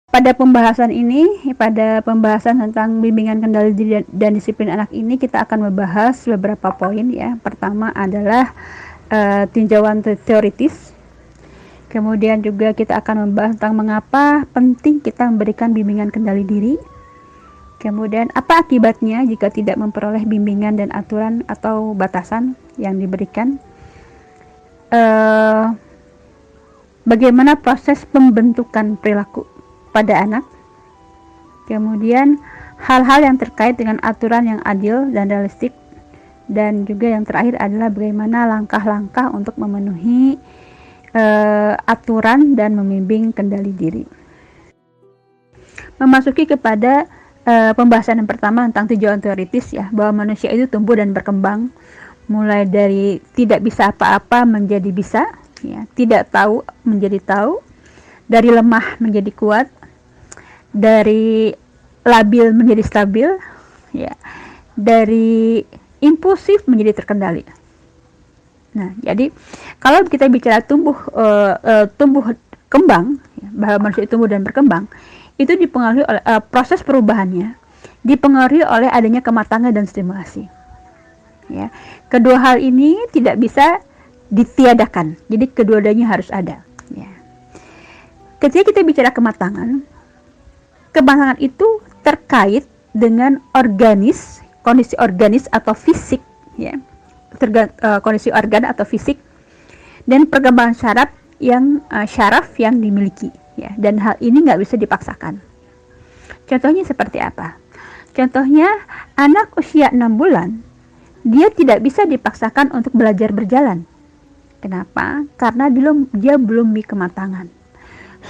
Pada pembahasan ini, pada pembahasan tentang bimbingan kendali diri dan disiplin anak ini, kita akan membahas beberapa poin ya. Pertama adalah tinjauan teoritis. Kemudian juga kita akan membahas tentang mengapa penting kita memberikan bimbingan kendali diri. Kemudian apa akibatnya jika tidak memperoleh bimbingan dan aturan atau batasan yang diberikan. Bagaimana proses pembentukan perilaku pada anak. Kemudian hal-hal yang terkait dengan aturan yang adil dan realistik. Dan juga yang terakhir adalah bagaimana langkah-langkah untuk memenuhi aturan dan membimbing kendali diri. Memasuki kepada pembahasan yang pertama tentang tinjauan teoritis ya, bahwa manusia itu tumbuh dan berkembang mulai dari tidak bisa apa-apa menjadi bisa ya, tidak tahu menjadi tahu, dari lemah menjadi kuat, dari labil menjadi stabil ya, dari impulsif menjadi terkendali. Nah, jadi kalau kita bicara tumbuh kembang ya, bahwa manusia tumbuh dan berkembang, itu dipengaruhi oleh proses perubahannya dipengaruhi oleh adanya kematangan dan stimulasi ya. Kedua hal ini tidak bisa ditiadakan, jadi kedua-duanya harus ada ya. Ketika kita bicara kematangan itu terkait dengan kondisi organis atau fisik ya, kondisi organ atau fisik dan perkembangan syaraf yang dimiliki ya, dan hal ini nggak bisa dipaksakan. Contohnya seperti apa? Contohnya anak usia 6 bulan dia tidak bisa dipaksakan untuk belajar berjalan. Kenapa? Karena dia belum di kematangan.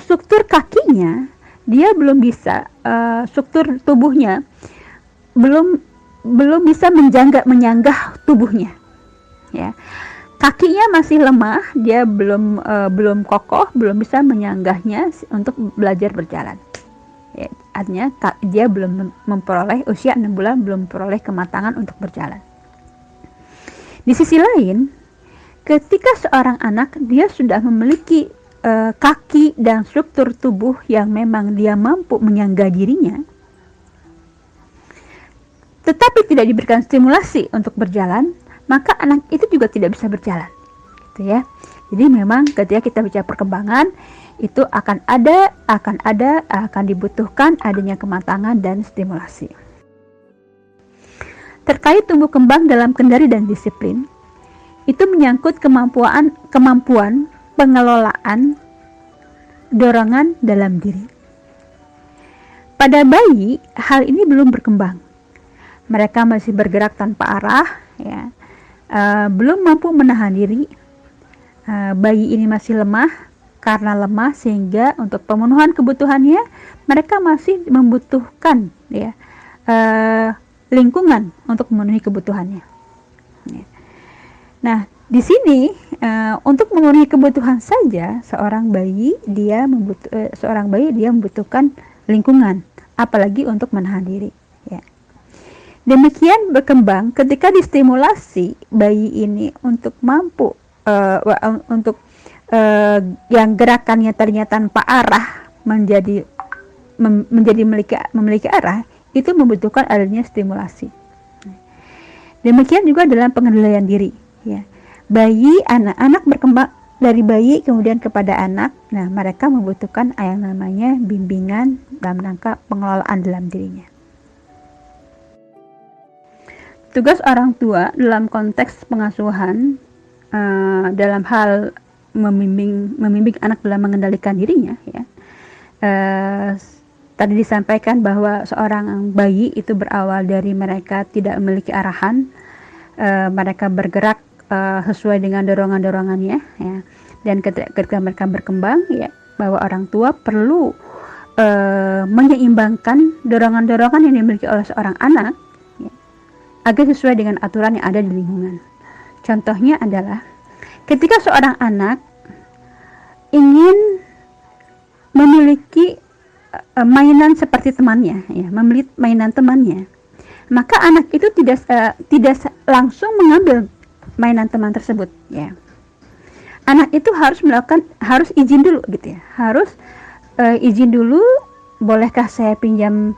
Struktur kakinya dia belum bisa, struktur tubuhnya belum bisa menyanggah tubuhnya ya. Kakinya masih lemah, dia belum kokoh, belum bisa menyanggahnya untuk belajar berjalan ya. Artinya dia belum memperoleh, usia 6 bulan belum memperoleh kematangan untuk berjalan. Di sisi lain, ketika seorang anak dia sudah memiliki kaki dan struktur tubuh yang memang dia mampu menyanggah dirinya, tetapi tidak diberikan stimulasi untuk berjalan, maka anak itu juga tidak bisa berjalan gitu ya. Jadi memang ketika kita bicara perkembangan itu akan dibutuhkan adanya kematangan dan stimulasi. Terkait tumbuh kembang dalam kendali dan disiplin, itu menyangkut kemampuan pengelolaan dorongan dalam diri. Pada bayi, hal ini belum berkembang. Mereka masih bergerak tanpa arah, ya, belum mampu menahan diri. Bayi ini masih lemah, karena lemah sehingga untuk pemenuhan kebutuhannya mereka masih membutuhkan ya, lingkungan untuk memenuhi kebutuhannya. Ya. Nah, di sini untuk memenuhi kebutuhan saja seorang bayi dia membutuhkan lingkungan, apalagi untuk menahan diri. Ya. Demikian berkembang ketika distimulasi bayi ini untuk mampu yang gerakannya ternyata tanpa arah menjadi memiliki arah, itu membutuhkan adanya stimulasi. Demikian juga dalam pengendalian diri ya. Anak berkembang dari bayi kemudian kepada anak. Nah, mereka membutuhkan yang namanya bimbingan dalam rangka pengelolaan dalam dirinya. Tugas orang tua dalam konteks pengasuhan dalam hal membimbing anak dalam mengendalikan dirinya ya. Tadi disampaikan bahwa seorang bayi itu berawal dari mereka tidak memiliki arahan, mereka bergerak sesuai dengan dorongan-dorongannya ya. Dan ketika mereka berkembang ya, bahwa orang tua perlu menyeimbangkan dorongan-dorongan yang dimiliki oleh seorang anak ya, agar sesuai dengan aturan yang ada di lingkungan. Contohnya adalah ketika seorang anak ingin memiliki mainan seperti temannya ya, memiliki mainan temannya, maka anak itu tidak langsung mengambil mainan teman tersebut ya. Anak itu harus izin dulu gitu ya, harus izin dulu bolehkah saya pinjam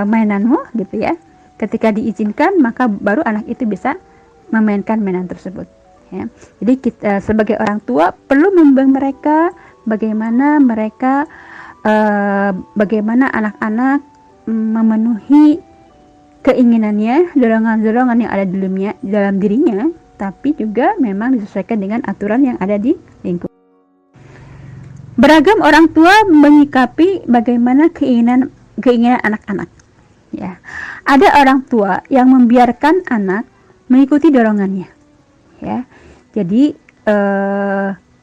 mainanmu gitu ya. Ketika diizinkan, maka baru anak itu bisa memainkan mainan tersebut ya. Jadi kita sebagai orang tua perlu membimbing mereka bagaimana anak-anak memenuhi keinginannya, dorongan-dorongan yang ada dalam dirinya, tapi juga memang disesuaikan dengan aturan yang ada di lingkungan. Beragam orang tua menyikapi bagaimana keinginan anak-anak ya. Ada orang tua yang membiarkan anak mengikuti dorongannya ya. Jadi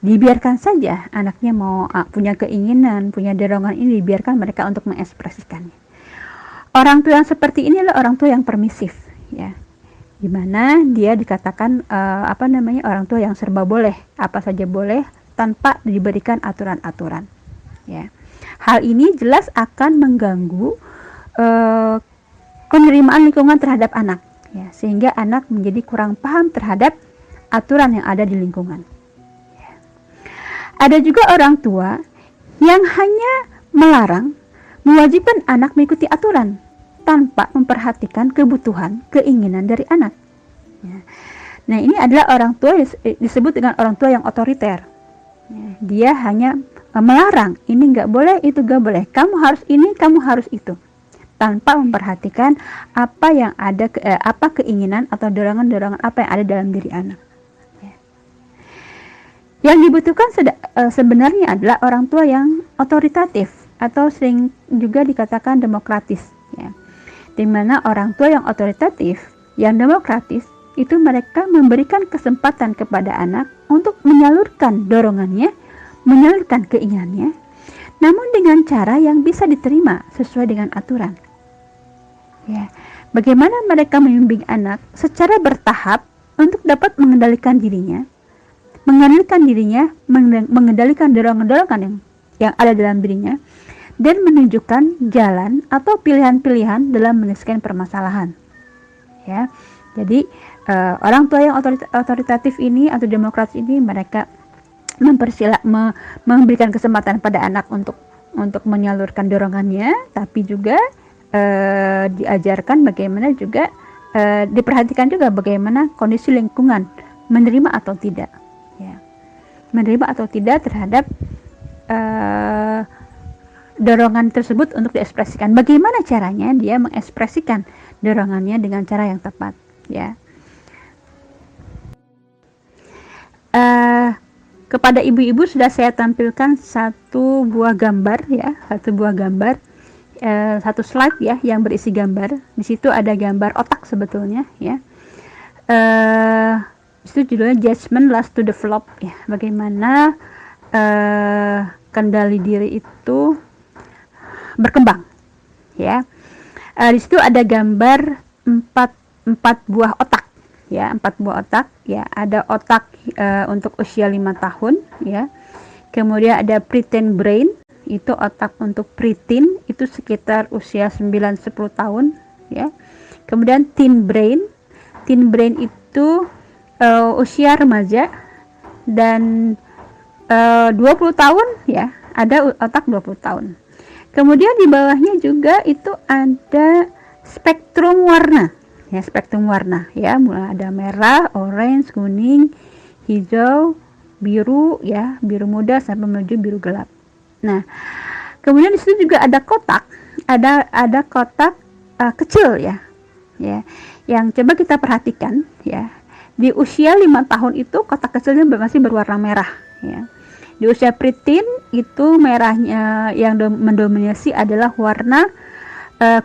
dibiarkan saja anaknya mau punya keinginan, punya dorongan ini, dibiarkan mereka untuk mengekspresikannya. Orang tua yang seperti ini adalah orang tua yang permisif ya. Dimana dia dikatakan orang tua yang serba boleh, apa saja boleh tanpa diberikan aturan-aturan ya. Hal ini jelas akan mengganggu penerimaan lingkungan terhadap anak ya, sehingga anak menjadi kurang paham terhadap aturan yang ada di lingkungan ya. Ada juga orang tua yang hanya melarang, mewajibkan anak mengikuti aturan tanpa memperhatikan kebutuhan, keinginan dari anak ya. Nah, ini adalah orang tua disebut dengan orang tua yang otoriter ya. Dia hanya melarang, ini nggak boleh, itu nggak boleh, kamu harus ini, kamu harus itu, tanpa memperhatikan apa yang ada, apa keinginan atau dorongan-dorongan apa yang ada dalam diri anak ya. Yang dibutuhkan sebenarnya adalah orang tua yang otoritatif atau sering juga dikatakan demokratis ya. Di mana orang tua yang otoritatif, yang demokratis, itu mereka memberikan kesempatan kepada anak untuk menyalurkan dorongannya, menyalurkan keinginannya, namun dengan cara yang bisa diterima sesuai dengan aturan ya. Bagaimana mereka membimbing anak secara bertahap untuk dapat mengendalikan dirinya, mengendalikan dorongan-dorongan yang ada dalam dirinya, dan menunjukkan jalan atau pilihan-pilihan dalam menyelesaikan permasalahan ya. Jadi orang tua yang otoritatif ini atau demokratis ini, mereka memberikan kesempatan pada anak untuk menyalurkan dorongannya, tapi juga diajarkan bagaimana juga diperhatikan juga bagaimana kondisi lingkungan menerima atau tidak ya, menerima atau tidak terhadap dorongan tersebut untuk diekspresikan. Bagaimana caranya dia mengekspresikan dorongannya dengan cara yang tepat ya. Kepada ibu-ibu sudah saya tampilkan satu buah gambar ya, satu slide ya yang berisi gambar. Di situ ada gambar otak sebetulnya ya. Itu judulnya Judgment Last to Develop ya. Bagaimana kendali diri itu berkembang ya. Di situ ada gambar empat buah otak ya, 4 buah otak ya. Ada otak untuk usia 5 tahun ya. Kemudian ada preteen brain, itu otak untuk preteen, itu sekitar usia 9-10 tahun ya. Kemudian teen brain itu usia remaja, dan 20 tahun ya, ada otak 20 tahun. Kemudian di bawahnya juga itu ada spektrum warna ya, mulai ada merah, orange, kuning, hijau, biru ya, biru muda sampai menuju biru gelap. Nah, kemudian di situ juga ada kotak, ada kotak kecil ya, yang coba kita perhatikan ya. Di usia 5 tahun itu kotak kecilnya masih berwarna merah ya. Di usia preteen itu merahnya yang mendominasi adalah warna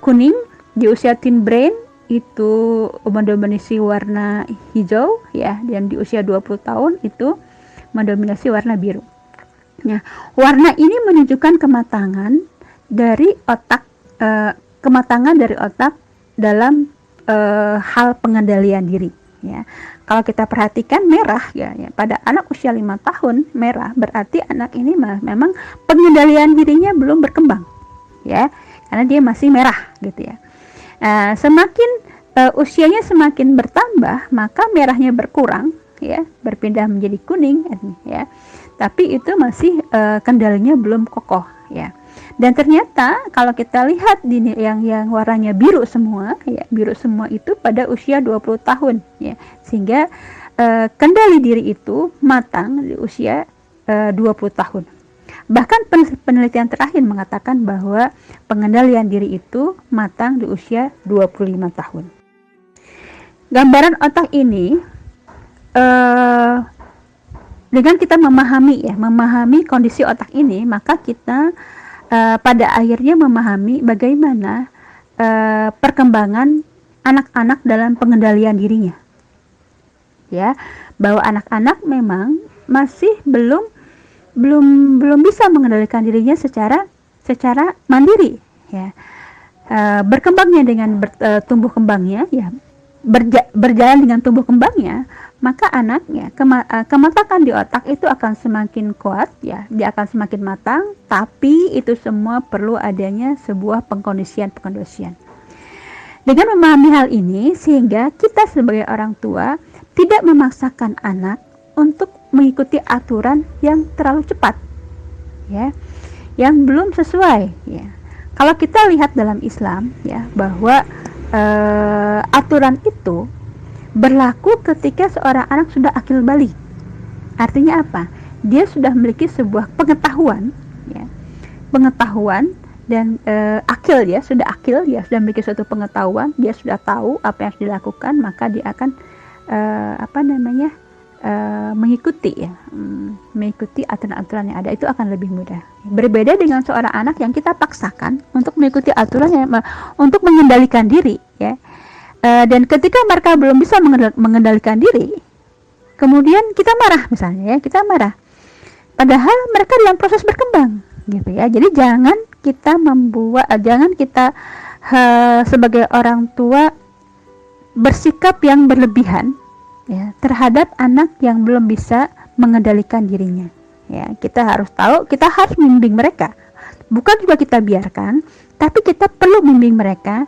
kuning. Di usia teen brain itu mendominasi warna hijau ya, dan di usia 20 tahun itu mendominasi warna biru. Nah, warna ini menunjukkan kematangan dari otak dalam hal pengendalian diri ya. Kalau kita perhatikan merah ya, pada anak usia 5 tahun merah berarti anak ini memang pengendalian dirinya belum berkembang ya, karena dia masih merah gitu ya. Semakin usianya semakin bertambah, maka merahnya berkurang ya, berpindah menjadi kuning ya. Tapi itu masih kendalinya belum kokoh ya. Dan ternyata kalau kita lihat di yang warnanya biru semua, ya, biru semua itu pada usia 20 tahun, ya. Sehingga kendali diri itu matang di usia 20 tahun. Bahkan penelitian terakhir mengatakan bahwa pengendalian diri itu matang di usia 25 tahun. Gambaran otak ini dengan kita memahami kondisi otak ini, maka kita pada akhirnya memahami bagaimana perkembangan anak-anak dalam pengendalian dirinya. Ya, bahwa anak-anak memang masih belum bisa mengendalikan dirinya secara mandiri, ya. Berkembangnya dengan tumbuh kembangnya, ya, berjalan dengan tumbuh kembangnya, maka anaknya kematakan di otak itu akan semakin kuat, ya, dia akan semakin matang. Tapi itu semua perlu adanya sebuah pengkondisian. Dengan memahami hal ini, sehingga kita sebagai orang tua tidak memaksakan anak untuk mengikuti aturan yang terlalu cepat, ya, yang belum sesuai, ya. Kalau kita lihat dalam Islam, ya, bahwa aturan itu berlaku ketika seorang anak sudah akil balik. Artinya apa? Dia sudah memiliki sebuah pengetahuan, ya, dan akil, dia sudah memiliki suatu pengetahuan, dia sudah tahu apa yang harus dilakukan, maka dia akan mengikuti aturan-aturan yang ada. Itu akan lebih mudah. Berbeda dengan seorang anak yang kita paksakan untuk mengikuti aturan untuk mengendalikan diri, ya. Dan ketika mereka belum bisa mengendalikan diri, kemudian kita marah, misalnya, ya, kita marah. Padahal mereka dalam proses berkembang, gitu, ya. Jadi jangan kita sebagai orang tua bersikap yang berlebihan, ya, terhadap anak yang belum bisa mengendalikan dirinya. Ya, kita harus tahu, kita harus membimbing mereka. Bukan juga kita biarkan, tapi kita perlu membimbing mereka,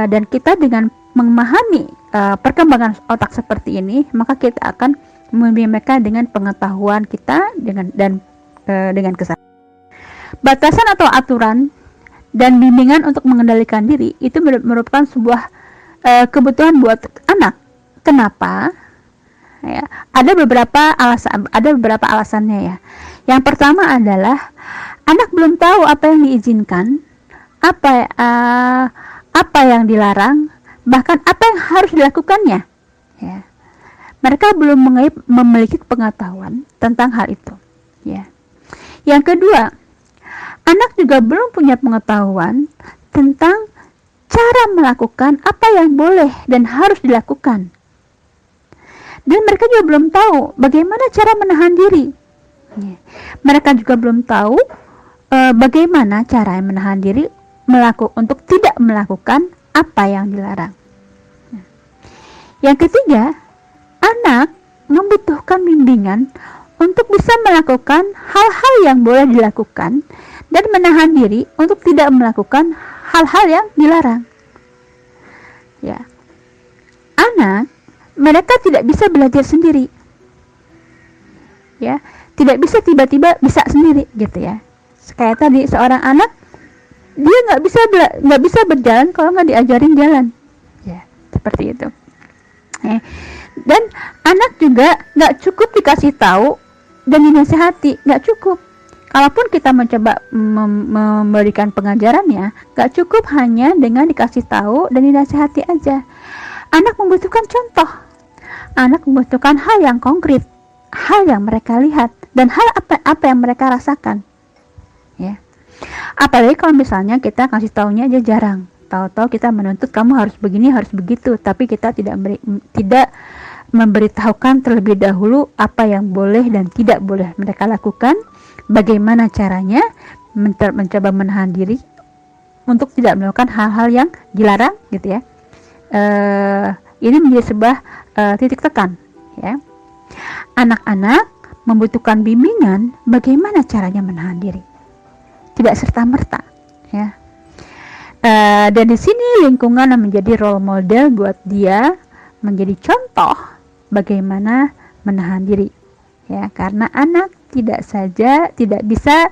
dan kita dengan memahami perkembangan otak seperti ini, maka kita akan membimbing mereka dengan pengetahuan kita dengan kesadaran. Batasan atau aturan dan bimbingan untuk mengendalikan diri itu merupakan sebuah kebutuhan buat anak. Kenapa? Ya, ada beberapa alasannya, ya. Yang pertama adalah anak belum tahu apa yang diizinkan, apa yang dilarang, bahkan apa yang harus dilakukannya, ya. Mereka belum memiliki pengetahuan tentang hal itu, ya. Yang kedua, anak juga belum punya pengetahuan tentang cara melakukan apa yang boleh dan harus dilakukan. Dan mereka juga belum tahu bagaimana cara menahan diri. Mereka juga belum tahu bagaimana cara menahan diri untuk tidak melakukan apa yang dilarang. Yang ketiga, anak membutuhkan bimbingan untuk bisa melakukan hal-hal yang boleh dilakukan dan menahan diri untuk tidak melakukan hal-hal yang dilarang. Ya, mereka tidak bisa belajar sendiri, ya, tidak bisa tiba-tiba bisa sendiri, gitu, ya. Kayak tadi, seorang anak dia nggak bisa berjalan kalau nggak diajarin jalan, ya, seperti itu. Dan anak juga nggak cukup dikasih tahu dan dinasihati, nggak cukup. Kalaupun kita mencoba memberikan pengajarannya, nggak cukup hanya dengan dikasih tahu dan dinasihati aja. Anak membutuhkan contoh. Anak membutuhkan hal yang konkret, hal yang mereka lihat, dan hal apa yang mereka rasakan, ya. Apalagi kalau misalnya kita kasih taunya aja jarang, tahu-tahu kita menuntut kamu harus begini, harus begitu, tapi kita tidak memberitahukan terlebih dahulu apa yang boleh dan tidak boleh mereka lakukan, bagaimana caranya mencoba menahan diri untuk tidak melakukan hal-hal yang dilarang, gitu, ya. Ini menjadi sebuah titik tekan, ya. Anak-anak membutuhkan bimbingan bagaimana caranya menahan diri, tidak serta-merta, ya. Dan di sini lingkungan menjadi role model buat dia menjadi contoh bagaimana menahan diri, ya. Karena anak tidak bisa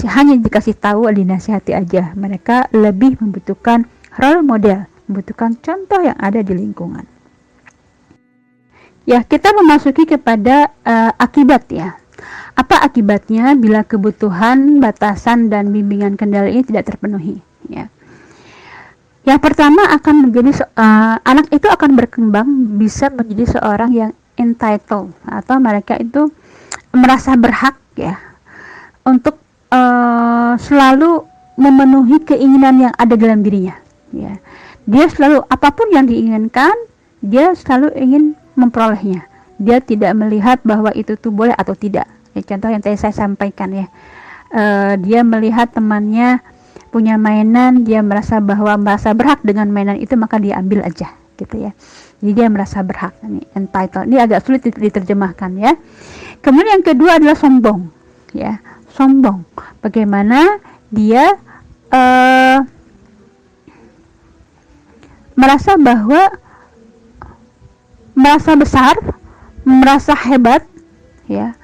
hanya dikasih tahu, dinasihati aja. Mereka lebih membutuhkan role model, membutuhkan contoh yang ada di lingkungan. Ya, kita memasuki kepada akibat ya. Apa akibatnya bila kebutuhan, batasan, dan bimbingan kendali ini tidak terpenuhi? Ya. Yang pertama akan menjadi anak itu akan berkembang bisa menjadi seorang yang entitled, atau mereka itu merasa berhak ya untuk selalu memenuhi keinginan yang ada dalam dirinya. Ya. Dia selalu apapun yang diinginkan, dia selalu ingin memperolehnya. Dia tidak melihat bahwa itu tuh boleh atau tidak. Ya, contoh yang tadi saya sampaikan ya, dia melihat temannya punya mainan, dia merasa berhak dengan mainan itu, maka dia ambil aja gitu ya. Jadi dia merasa berhak. Ini entitled. Ini agak sulit diterjemahkan ya. Kemudian yang kedua adalah sombong ya. Sombong. Bagaimana dia merasa besar, merasa hebat ya,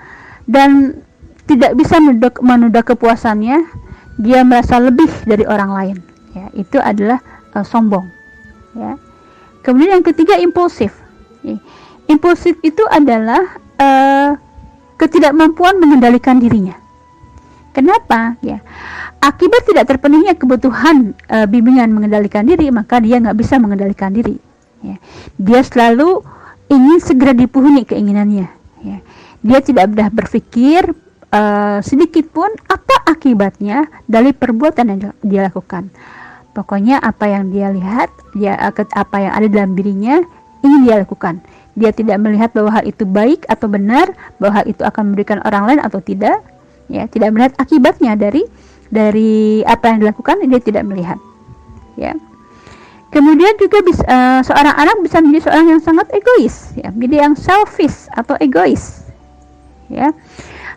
dan tidak bisa menunda kepuasannya. Dia merasa lebih dari orang lain ya. Itu adalah sombong ya. Kemudian yang ketiga impulsif ya. Impulsif itu adalah ketidakmampuan mengendalikan dirinya. Kenapa ya? Akibat tidak terpenuhinya kebutuhan bimbingan mengendalikan diri, maka dia nggak bisa mengendalikan diri ya. Dia selalu ingin segera dipenuhi keinginannya ya. Dia tidak mudah berpikir sedikit pun apa akibatnya dari perbuatan yang dia lakukan. Pokoknya apa yang dia lihat, apa yang ada dalam dirinya ingin dia lakukan. Dia tidak melihat bahwa hal itu baik atau benar, bahwa hal itu akan memberikan orang lain atau tidak ya. Tidak melihat akibatnya dari apa yang dilakukan, dia tidak melihat ya. Kemudian juga seorang anak bisa menjadi seorang yang sangat egois ya, menjadi yang selfish atau egois ya.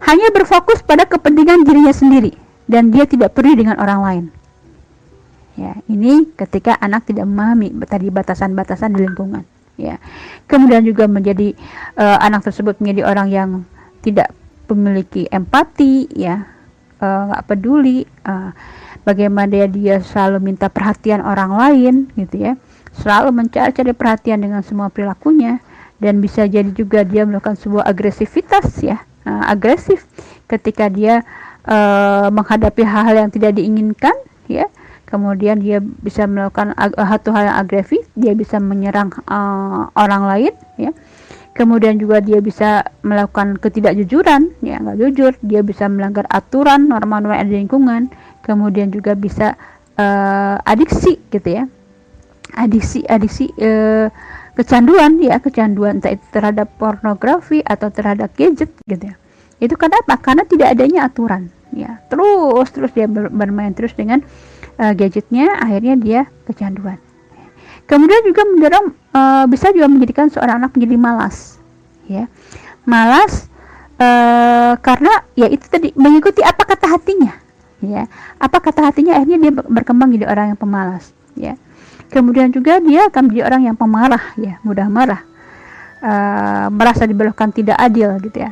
Hanya berfokus pada kepentingan dirinya sendiri dan dia tidak peduli dengan orang lain ya. Ini ketika anak tidak memahami tadi batasan-batasan di lingkungan ya. Kemudian juga menjadi anak tersebut menjadi orang yang tidak memiliki empati ya, nggak peduli, bagaimana dia selalu minta perhatian orang lain gitu ya, selalu mencari perhatian dengan semua perilakunya, dan bisa jadi juga dia melakukan sebuah agresivitas ya, agresif ketika dia menghadapi hal-hal yang tidak diinginkan ya. Kemudian dia bisa melakukan satu hal yang agresif, dia bisa menyerang orang lain ya. Kemudian juga dia bisa melakukan ketidakjujuran ya, nggak jujur, dia bisa melanggar aturan norma-norma yang ada di lingkungan. Kemudian juga bisa adiksi gitu ya, adiksi kecanduan ya, kecanduan entah itu terhadap pornografi atau terhadap gadget gitu ya. Itu kenapa? Karena tidak adanya aturan ya, terus dia bermain terus dengan gadgetnya, akhirnya dia kecanduan. Kemudian juga bisa juga menjadikan seorang anak menjadi malas ya. Malas karena ya itu tadi, mengikuti apa kata hatinya ya. Apa kata hatinya, akhirnya dia berkembang jadi orang yang pemalas ya. Kemudian juga dia akan menjadi orang yang pemarah ya, mudah marah, merasa diperlakukan tidak adil gitu ya.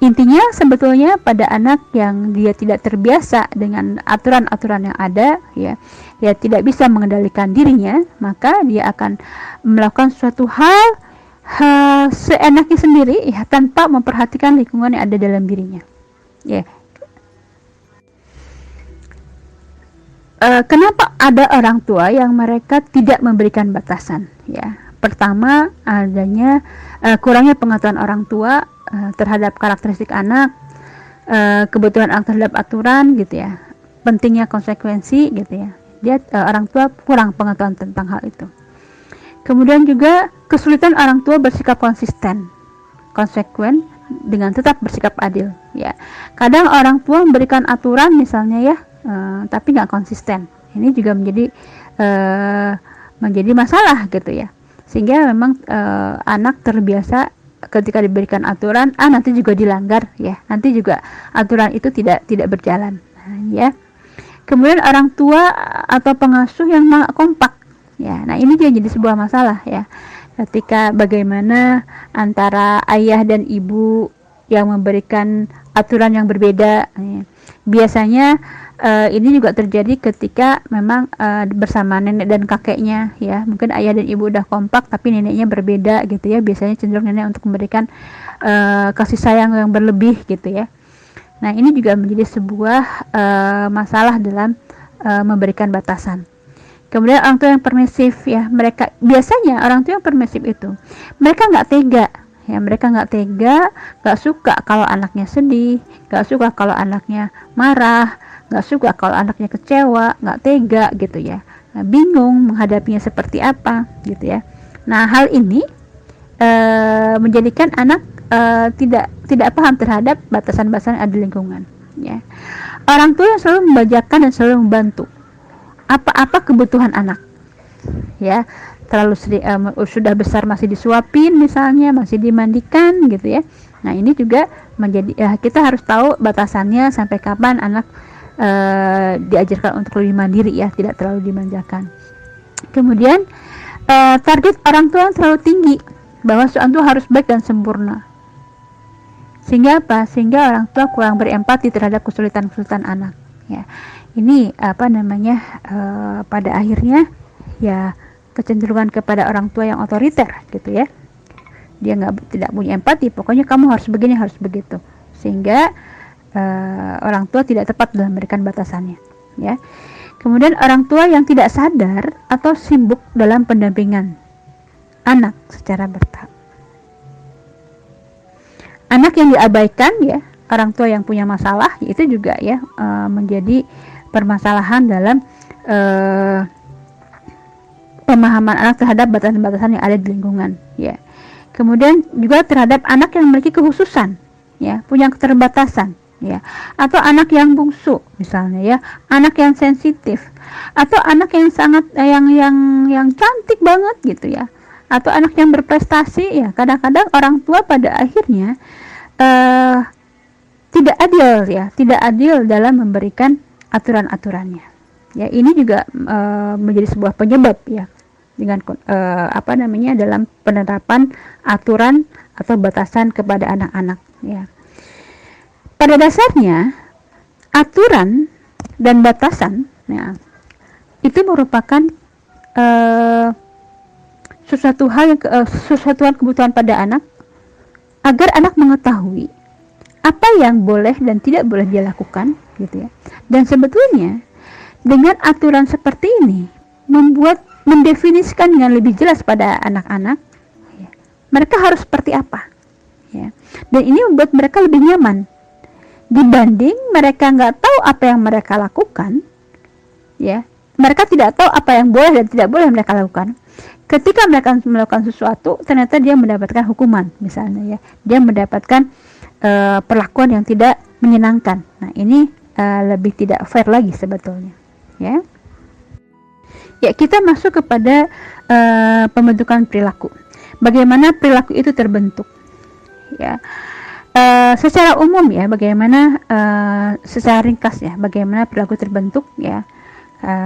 Intinya sebetulnya pada anak yang dia tidak terbiasa dengan aturan-aturan yang ada ya, dia tidak bisa mengendalikan dirinya, maka dia akan melakukan suatu hal seenaknya sendiri ya, tanpa memperhatikan lingkungan yang ada dalam dirinya ya. Kenapa ada orang tua yang mereka tidak memberikan batasan ya? Pertama, adanya kurangnya pengetahuan orang tua terhadap karakteristik anak, kebutuhan anak terhadap aturan gitu ya, pentingnya konsekuensi gitu ya. Dia orang tua kurang pengetahuan tentang hal itu. Kemudian juga kesulitan orang tua bersikap konsekuen dengan tetap bersikap adil ya. Kadang orang tua memberikan aturan misalnya ya, tapi nggak konsisten. Ini juga menjadi masalah gitu ya, sehingga memang anak terbiasa ketika diberikan aturan, nanti juga dilanggar ya, nanti juga aturan itu tidak berjalan ya. Kemudian orang tua atau pengasuh yang kompak ya. Nah, ini juga jadi sebuah masalah ya, ketika bagaimana antara ayah dan ibu yang memberikan aturan yang berbeda. Biasanya ini juga terjadi ketika memang bersama nenek dan kakeknya, ya. Mungkin ayah dan ibu udah kompak tapi neneknya berbeda gitu ya. Biasanya cenderung nenek untuk memberikan kasih sayang yang berlebih gitu ya. Nah, ini juga menjadi sebuah masalah dalam memberikan batasan. Kemudian orang tua yang permisif, ya, mereka biasanya orang tua yang permisif itu mereka nggak tega, ya, mereka nggak tega, nggak suka kalau anaknya sedih, nggak suka kalau anaknya marah, nggak suka kalau anaknya kecewa, nggak tega gitu ya. Nah, bingung menghadapinya seperti apa gitu ya. Nah, hal ini menjadikan anak tidak paham terhadap batasan-batasan ada lingkungan, ya. Orang tua yang selalu membajakan dan selalu membantu apa-apa kebutuhan anak, ya, terlalu sudah besar masih disuapin misalnya, masih dimandikan gitu ya. Nah, ini juga menjadi kita harus tahu batasannya sampai kapan anak diajarkan untuk lebih mandiri, ya, tidak terlalu dimanjakan. Kemudian target orang tua yang terlalu tinggi, bahwa seorang tua harus baik dan sempurna, sehingga apa? Sehingga orang tua kurang berempati terhadap kesulitan-kesulitan anak, ya. Ini pada akhirnya ya kecenderungan kepada orang tua yang otoriter gitu ya. Dia tidak punya empati, pokoknya kamu harus begini, harus begitu, sehingga orang tua tidak tepat dalam memberikan batasannya, ya. Kemudian orang tua yang tidak sadar atau sibuk dalam pendampingan anak secara bertahap. Anak yang diabaikan, ya, orang tua yang punya masalah, itu juga ya menjadi permasalahan dalam pemahaman anak terhadap batasan-batasan yang ada di lingkungan, ya. Kemudian juga terhadap anak yang memiliki kekhususan, ya, punya keterbatasan, ya, atau anak yang bungsu misalnya, ya, anak yang sensitif, atau anak yang sangat yang cantik banget gitu ya, atau anak yang berprestasi, ya. Kadang-kadang orang tua pada akhirnya tidak adil dalam memberikan aturan-aturannya, ya. Ini juga menjadi sebuah penyebab, ya, dengan dalam penerapan aturan atau batasan kepada anak-anak, ya. Pada dasarnya aturan dan batasan, ya, itu merupakan sesuatu kebutuhan pada anak, agar anak mengetahui apa yang boleh dan tidak boleh dia lakukan gitu ya. Dan sebetulnya dengan aturan seperti ini mendefinisikan dengan lebih jelas pada anak-anak, ya, mereka harus seperti apa, ya. Dan ini membuat mereka lebih nyaman dibanding mereka nggak tahu apa yang mereka lakukan, ya. Mereka tidak tahu apa yang boleh dan tidak boleh mereka lakukan. Ketika mereka melakukan sesuatu, ternyata dia mendapatkan hukuman misalnya, ya. Dia mendapatkan perlakuan yang tidak menyenangkan. Nah, ini lebih tidak fair lagi sebetulnya, ya. Ya, kita masuk kepada pembentukan perilaku. Bagaimana perilaku itu terbentuk, ya. Secara umum, ya, bagaimana secara ringkas, ya, bagaimana perilaku terbentuk, ya.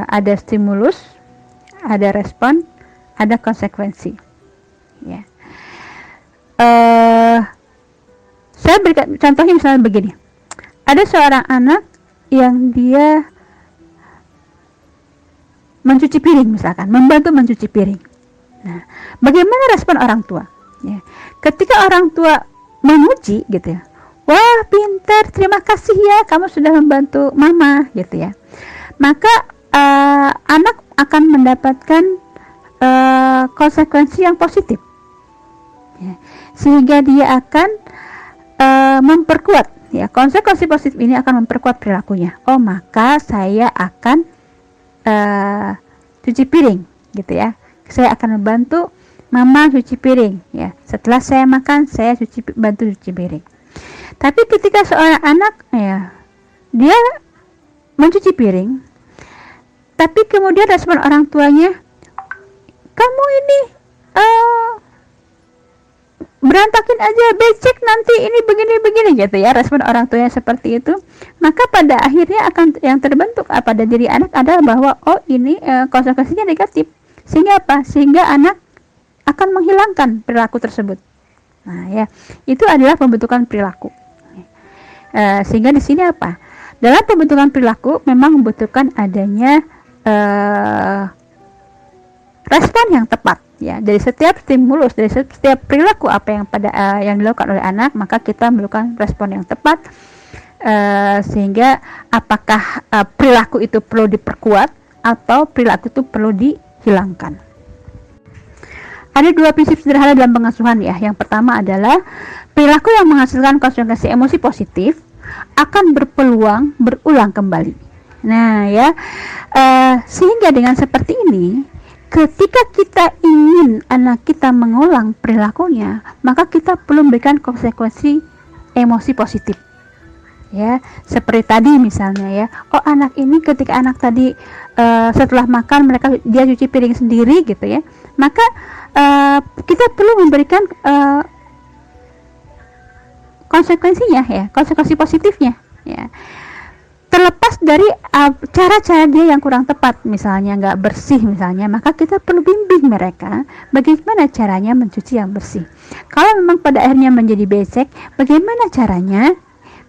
Ada stimulus, ada respon, ada konsekuensi, ya. Saya berikan contohnya misalnya begini. Ada seorang anak yang dia mencuci piring misalkan, membantu mencuci piring. Nah, bagaimana respon orang tua? Ya. Ketika orang tua memuji gitu ya, wah pintar, terima kasih ya, kamu sudah membantu mama gitu ya. Maka anak akan mendapatkan konsekuensi yang positif, ya. Sehingga dia akan memperkuat, ya, konsekuensi positif ini akan memperkuat perilakunya. Oh, maka saya akan cuci piring gitu ya. Saya akan membantu mama cuci piring, ya. Setelah saya makan, saya bantu cuci piring. Tapi ketika seorang anak, ya, dia mencuci piring, tapi kemudian respon orang tuanya, kamu ini berantakin aja, becek nanti ini begini gitu ya. Respon orang tuanya seperti itu, maka pada akhirnya akan yang terbentuk pada diri anak adalah bahwa oh ini konsekuensinya negatif. Sehingga apa? Sehingga anak akan menghilangkan perilaku tersebut. Nah, ya, itu adalah pembentukan perilaku. Sehingga di sini apa? Dalam pembentukan perilaku memang membutuhkan adanya respon yang tepat, ya. Dari setiap stimulus, dari setiap perilaku apa yang yang dilakukan oleh anak, maka kita melakukan respon yang tepat, sehingga apakah perilaku itu perlu diperkuat atau perilaku itu perlu dihilangkan. Ada dua prinsip sederhana dalam pengasuhan, ya. Yang pertama adalah perilaku yang menghasilkan konsekuensi emosi positif akan berpeluang berulang kembali. Nah, ya, sehingga dengan seperti ini, ketika kita ingin anak kita mengulang perilakunya, maka kita perlu memberikan konsekuensi emosi positif. Ya, seperti tadi misalnya, ya. Oh, anak ini ketika anak tadi setelah makan dia cuci piring sendiri gitu, ya. Maka kita perlu memberikan konsekuensinya, ya, konsekuensi positifnya, ya. Terlepas dari cara-cara dia yang kurang tepat, misalnya nggak bersih misalnya, maka kita perlu bimbing mereka bagaimana caranya mencuci yang bersih. Kalau memang pada akhirnya menjadi becek, bagaimana caranya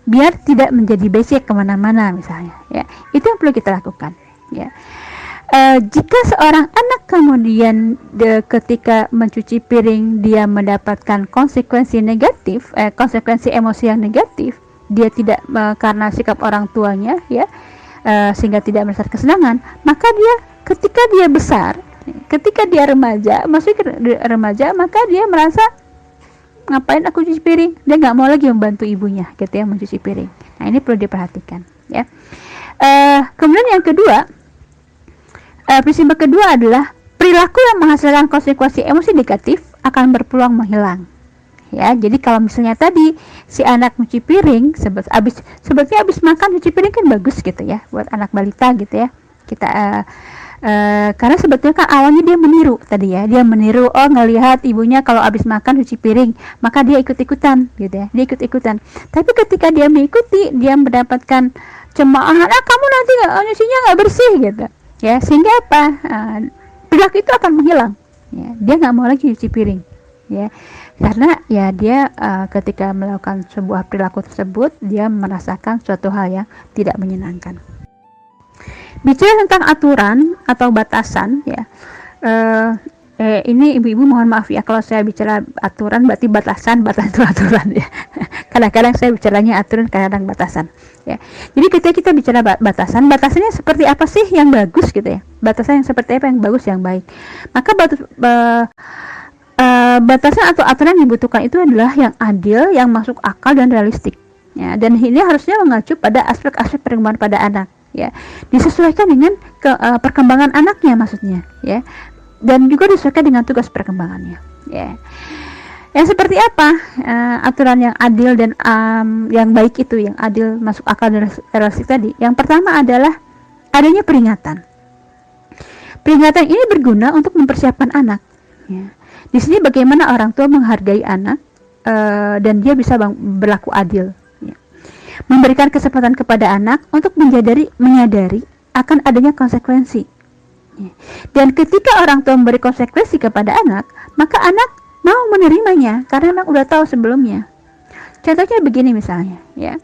biar tidak menjadi becek kemana-mana misalnya, ya. Itu yang perlu kita lakukan, ya. Jika seorang anak kemudian ketika mencuci piring dia mendapatkan konsekuensi negatif, konsekuensi emosi yang negatif, dia tidak karena sikap orang tuanya, ya, sehingga tidak merasakan kesenangan, maka dia ketika dia besar, ketika dia remaja, maka dia merasa ngapain aku cuci piring, dia nggak mau lagi membantu ibunya gitu, ya, mencuci piring. Nah, ini perlu diperhatikan, ya. Kemudian yang kedua, prinsip kedua adalah perilaku yang menghasilkan konsekuensi emosi negatif akan berpeluang menghilang. Ya, jadi kalau misalnya tadi si anak cuci piring, sebetulnya habis makan cuci piring kan bagus gitu, ya, buat anak balita gitu, ya. Kita karena sebetulnya kan awalnya dia meniru tadi, ya, dia meniru, ngelihat ibunya kalau habis makan cuci piring, maka dia ikut-ikutan gitu, ya, dia ikut-ikutan. Tapi ketika dia mengikuti, dia mendapatkan cemoohan, kamu nanti nyucinya nggak bersih gitu, ya, sehingga apa, perilaku itu akan menghilang, ya. Dia nggak mau lagi cuci piring, ya, karena ya dia ketika melakukan sebuah perilaku tersebut, dia merasakan suatu hal yang tidak menyenangkan. Bicara tentang aturan atau batasan, ya, ini ibu-ibu mohon maaf, ya, kalau saya bicara aturan berarti batasan itu aturan, ya. Kadang-kadang saya bicaranya aturan, kadang batasan, ya. Jadi ketika kita bicara batasannya seperti apa sih yang bagus gitu, ya, batasan yang seperti apa yang bagus, yang baik, maka batasan atau aturan yang dibutuhkan itu adalah yang adil, yang masuk akal dan realistik, ya. Dan ini harusnya mengacu pada aspek-aspek perkembangan pada anak, ya, disesuaikan dengan perkembangan anaknya maksudnya, ya, dan juga disesuaikan dengan tugas perkembangannya, ya. Yang seperti apa aturan yang adil dan yang baik itu, yang adil, masuk akal dan realistik tadi? Yang pertama adalah adanya peringatan. Peringatan ini berguna untuk mempersiapkan anak, ya. Di sini bagaimana orang tua menghargai anak dan dia bisa berlaku adil, ya. Memberikan kesempatan kepada anak untuk menyadari akan adanya konsekuensi, ya. Dan ketika orang tua memberi konsekuensi kepada anak, maka anak mau menerimanya karena memang udah tahu sebelumnya. Contohnya begini misalnya, ya,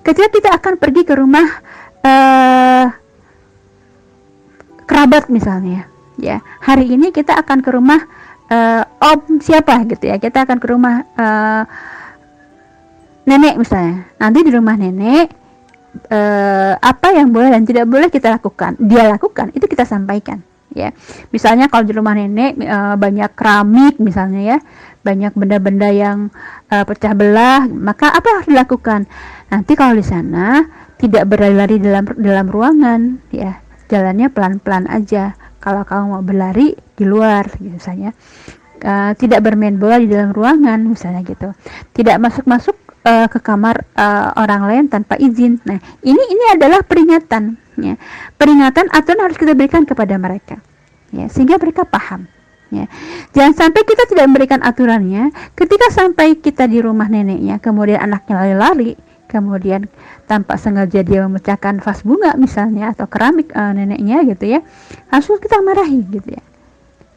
ketika kita akan pergi ke rumah kerabat misalnya, ya, hari ini kita akan ke rumah om siapa gitu, ya, kita akan ke rumah nenek misalnya. Nanti di rumah nenek apa yang boleh dan tidak boleh dia lakukan itu kita sampaikan, ya. Misalnya kalau di rumah nenek banyak keramik misalnya, ya, banyak benda-benda yang pecah belah, maka apa yang harus dilakukan? Nanti kalau di sana tidak berlari-lari dalam ruangan, ya, jalannya pelan-pelan aja. Kalau kamu mau berlari di luar misalnya, tidak bermain bola di dalam ruangan misalnya gitu, tidak masuk ke kamar orang lain tanpa izin. Nah, ini adalah peringatan, ya. Peringatan aturan harus kita berikan kepada mereka, ya, sehingga mereka paham, ya. Jangan sampai kita tidak memberikan aturannya, ketika sampai kita di rumah neneknya, kemudian anaknya lari-lari, kemudian tanpa sengaja dia memecahkan vas bunga misalnya atau keramik neneknya gitu, ya, langsung kita marahi gitu, ya.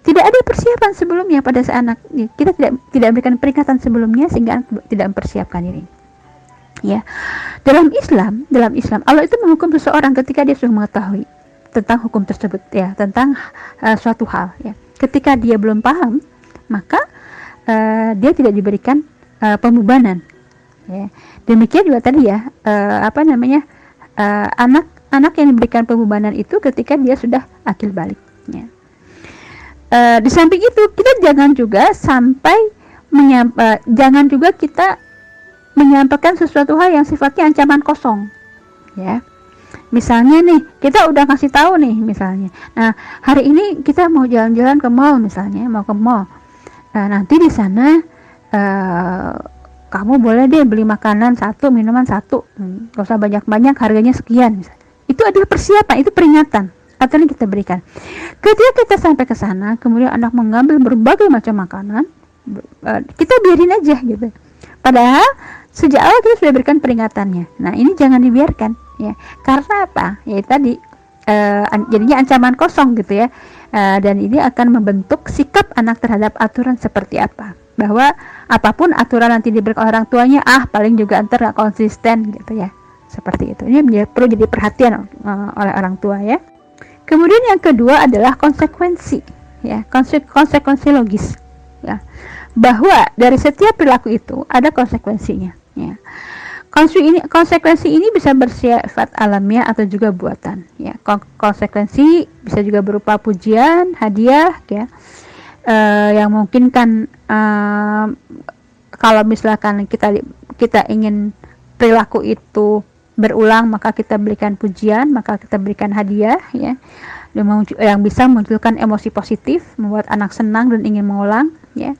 Tidak ada persiapan sebelumnya pada saat anak, kita tidak berikan peringatan sebelumnya sehingga anak tidak mempersiapkan diri. Ya, dalam Islam Allah itu menghukum seseorang ketika dia sudah mengetahui tentang hukum tersebut, ya, tentang suatu hal, ya. Ketika dia belum paham, maka dia tidak diberikan pembebanan, ya. Demikian juga tadi, ya, anak yang diberikan pembebanan itu ketika dia sudah akil balik, ya. Di samping itu kita jangan juga kita menyampaikan sesuatu hal yang sifatnya ancaman kosong, ya. Misalnya nih, kita udah kasih tahu nih, misalnya, nah hari ini kita mau jalan-jalan ke mall, misalnya mau ke mall, nanti di sana kamu boleh deh beli makanan satu, minuman satu, gak usah banyak-banyak, harganya sekian, misalnya. Itu adalah persiapan, itu peringatan atau yang kita berikan. Ketika kita sampai ke sana, kemudian anak mengambil berbagai macam makanan, kita biarin aja gitu. Padahal sejak awal kita sudah berikan peringatannya. Nah, ini jangan dibiarkan, ya. Karena apa? Ya tadi jadinya ancaman kosong gitu, ya. Dan ini akan membentuk sikap anak terhadap aturan seperti apa. Bahwa apapun aturan nanti diberikan orang tuanya, paling juga antar gak konsisten gitu, ya. Seperti itu. Ini perlu jadi perhatian oleh orang tua, ya. Kemudian yang kedua adalah konsekuensi, ya, konsekuensi logis, ya, bahwa dari setiap perilaku itu ada konsekuensinya, ya. Konsekuensi ini bisa bersifat alamiah atau juga buatan, ya. Konsekuensi bisa juga berupa pujian, hadiah, ya, yang mungkin kan kalau misalkan kita ingin perilaku itu berulang, maka kita berikan pujian, maka kita berikan hadiah, ya, yang bisa memunculkan emosi positif, membuat anak senang dan ingin mengulang, ya.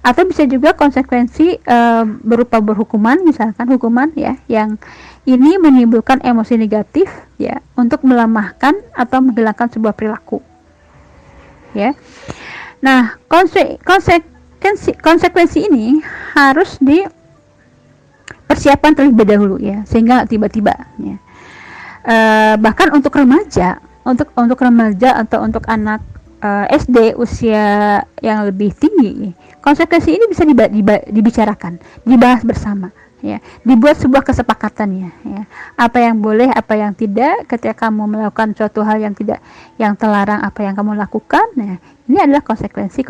Atau bisa juga konsekuensi berupa berhukuman, misalkan hukuman, ya, yang ini menimbulkan emosi negatif, ya, untuk melemahkan atau menghilangkan sebuah perilaku, ya. Nah, konsekuensi ini harus persiapan terlebih dahulu, ya, sehingga tiba-tiba, ya. Bahkan untuk remaja atau untuk anak SD usia yang lebih tinggi, konsekuensi ini bisa dibicarakan, dibahas bersama, ya, dibuat sebuah kesepakatan, ya, apa yang boleh, apa yang tidak ketika kamu melakukan suatu hal yang terlarang, apa yang kamu lakukan. Nah, ini adalah konsekuensi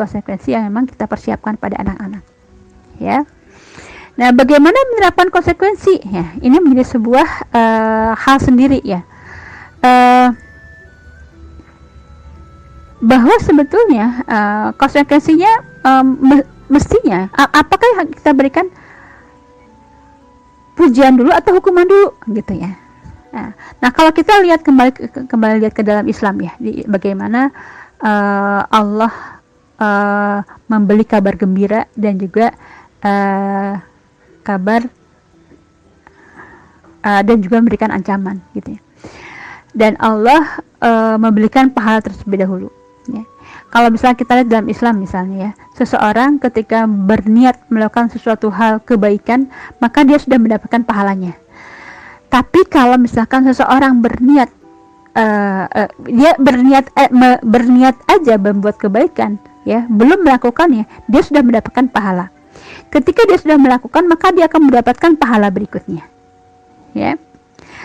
yang memang kita persiapkan pada anak-anak, ya. Nah, bagaimana menerapkan konsekuensi? Ya, ini menjadi sebuah hal sendiri, ya. Bahwa sebetulnya konsekuensinya mestinya apakah kita berikan pujian dulu atau hukuman dulu, gitu, ya. Nah, kalau kita lihat kembali lihat ke dalam Islam, ya, bagaimana Allah memberi kabar gembira dan juga kabar dan juga memberikan ancaman, gitu, ya. Dan Allah memberikan pahala terlebih dahulu, ya. Kalau misalnya kita lihat dalam Islam, misalnya, ya, seseorang ketika berniat melakukan sesuatu hal kebaikan, maka dia sudah mendapatkan pahalanya. Tapi kalau misalkan seseorang berniat dia berniat aja membuat kebaikan, ya, belum melakukannya, dia sudah mendapatkan pahala. Ketika dia sudah melakukan, maka dia akan mendapatkan pahala berikutnya, ya.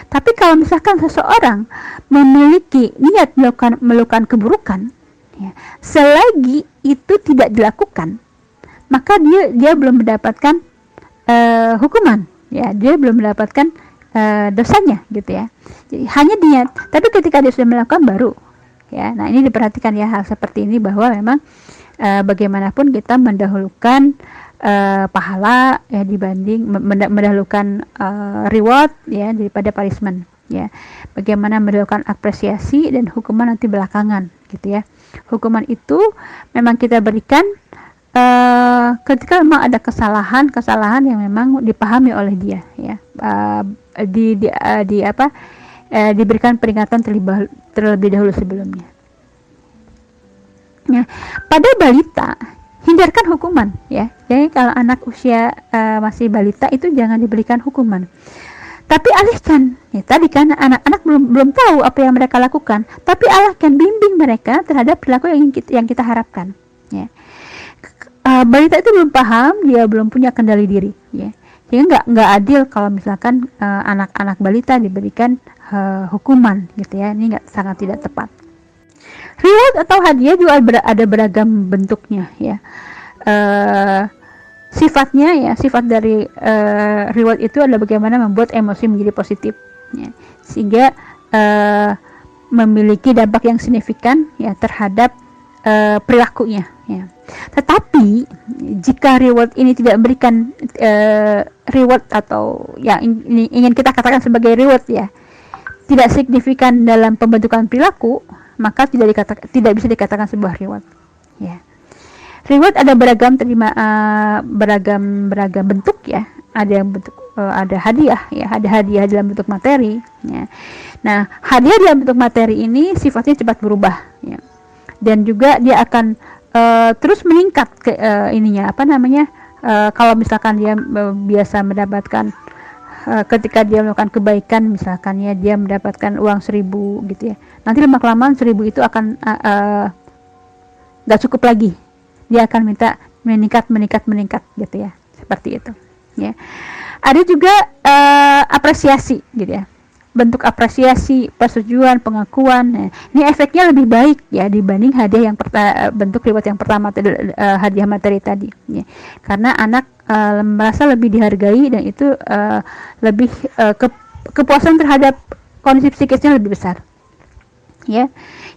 Tapi kalau misalkan seseorang memiliki niat melakukan keburukan, ya, selagi itu tidak dilakukan, maka dia belum mendapatkan hukuman, ya, dia belum mendapatkan dosanya, gitu, ya. Jadi hanya niat. Tapi ketika dia sudah melakukan baru, ya. Nah, ini diperhatikan, ya, hal seperti ini, bahwa memang bagaimanapun kita mendahulukan pahala, ya, dibanding mendahulukan reward, ya, daripada punishment, ya. Bagaimana mendahulukan apresiasi dan hukuman nanti belakangan, gitu, ya. Hukuman itu memang kita berikan ketika memang ada kesalahan yang memang dipahami oleh dia, ya. Diberikan peringatan terlebih dahulu sebelumnya. Ya, pada balita hindarkan hukuman, ya. Jadi kalau anak usia masih balita itu jangan diberikan hukuman. Tapi alihkan, ya tadi kan anak-anak belum tahu apa yang mereka lakukan, tapi alihkan, bimbing mereka terhadap perilaku yang kita harapkan. Ya. Balita itu belum paham, dia belum punya kendali diri. Ya. Jadi nggak adil kalau misalkan anak-anak balita diberikan hukuman, gitu ya. Ini sangat tidak tepat. Reward atau hadiah juga ada beragam bentuknya, ya. Sifatnya, ya, sifat dari reward itu adalah bagaimana membuat emosi menjadi positif, ya, sehingga memiliki dampak yang signifikan, ya, terhadap perilakunya, ya. Tetapi jika reward ini tidak memberikan reward atau yang ingin kita katakan sebagai reward, ya, tidak signifikan dalam pembentukan perilaku, maka tidak bisa dikatakan sebuah reward, ya. Reward ada beragam bentuk, ya. Ada yang bentuk ada hadiah, ya, ada hadiah dalam bentuk materi, ya. Nah, hadiah dalam bentuk materi ini sifatnya cepat berubah, ya. Dan juga dia akan terus meningkat ke kalau misalkan dia biasa mendapatkan ketika dia melakukan kebaikan, misalkan, ya, dia mendapatkan uang 1.000 gitu, ya. Nanti lama-kelamaan 1.000 itu akan gak cukup lagi. Dia akan minta meningkat gitu, ya, seperti itu, ya. Ada juga apresiasi, gitu, ya, bentuk apresiasi, persetujuan, pengakuan. Nah, ini efeknya lebih baik, ya, dibanding hadiah bentuk reward yang pertama, hadiah materi tadi, ya. Karena anak merasa lebih dihargai, dan itu lebih kepuasan terhadap kondisi psikisnya lebih besar, ya.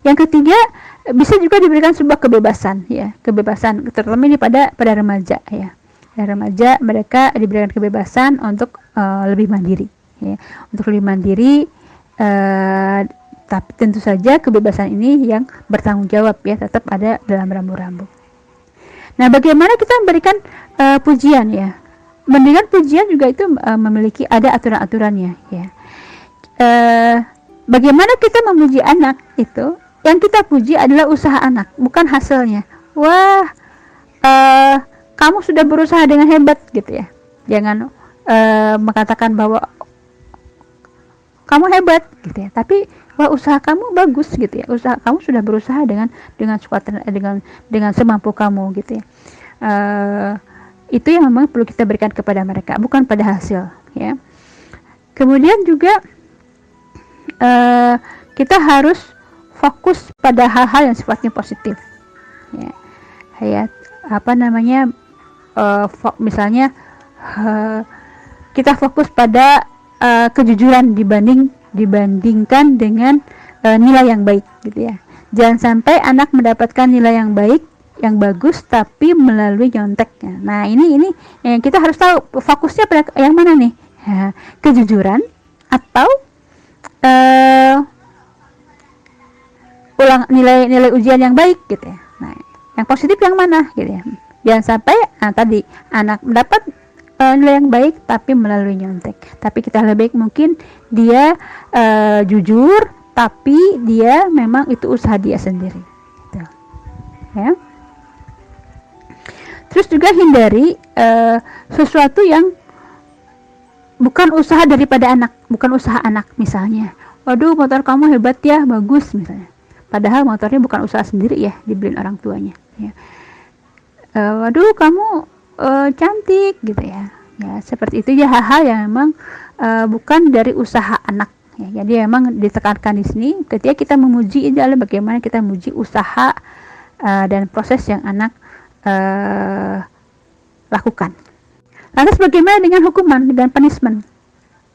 Yang ketiga, bisa juga diberikan sebuah kebebasan, ya, kebebasan terutama ini pada remaja, ya. Pada remaja mereka diberikan kebebasan untuk lebih mandiri, ya, untuk lebih mandiri, tapi tentu saja kebebasan ini yang bertanggung jawab, ya, tetap ada dalam rambu-rambu. Nah, bagaimana kita memberikan pujian, ya? Memberikan pujian juga itu memiliki ada aturan-aturannya, ya. Bagaimana kita memuji anak itu? Yang kita puji adalah usaha anak, bukan hasilnya. Wah, kamu sudah berusaha dengan hebat, gitu, ya. Jangan mengatakan bahwa kamu hebat, gitu, ya. Tapi wah, usaha kamu bagus, gitu, ya. Usaha kamu sudah berusaha dengan semampu kamu, gitu, ya. Itu yang memang perlu kita berikan kepada mereka, bukan pada hasil, ya. Kemudian juga kita harus fokus pada hal-hal yang sifatnya positif, ya. Misalnya kita fokus pada kejujuran dibandingkan dengan nilai yang baik, gitu, ya. Jangan sampai anak mendapatkan nilai yang baik, yang bagus, tapi melalui nyonteknya. Nah, ini yang kita harus tahu fokusnya pada yang mana nih, ya, kejujuran atau nilai ujian yang baik, gitu, ya. Nah, yang positif yang mana, gitu, ya. Jangan sampai tadi anak mendapat nilai yang baik tapi melalui nyontek. Tapi kita lebih baik mungkin dia jujur, tapi dia memang itu usaha dia sendiri, gitu, ya. Terus juga hindari sesuatu yang bukan usaha daripada anak, bukan usaha anak. Misalnya, waduh, motor kamu hebat, ya, bagus, misalnya. Padahal motornya bukan usaha sendiri, ya, dibeliin orang tuanya, ya. Waduh, kamu cantik, gitu, ya. Ya, seperti itu, ya, hal-hal yang memang bukan dari usaha anak, ya. Jadi memang ditekankan di sini ketika kita memuji itu adalah bagaimana kita memuji usaha dan proses yang anak lakukan. Lantas bagaimana dengan hukuman, dengan punishment,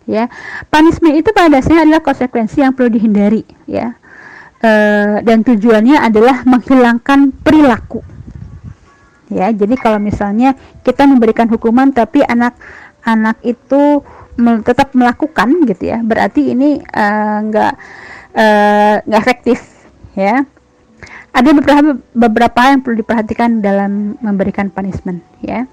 ya? Punishment itu pada dasarnya adalah konsekuensi yang perlu dihindari, ya. Dan tujuannya adalah menghilangkan perilaku, ya. Jadi kalau misalnya kita memberikan hukuman tapi anak itu tetap melakukan, gitu, ya, berarti ini nggak efektif, ya. Ada beberapa yang perlu diperhatikan dalam memberikan punishment, ya.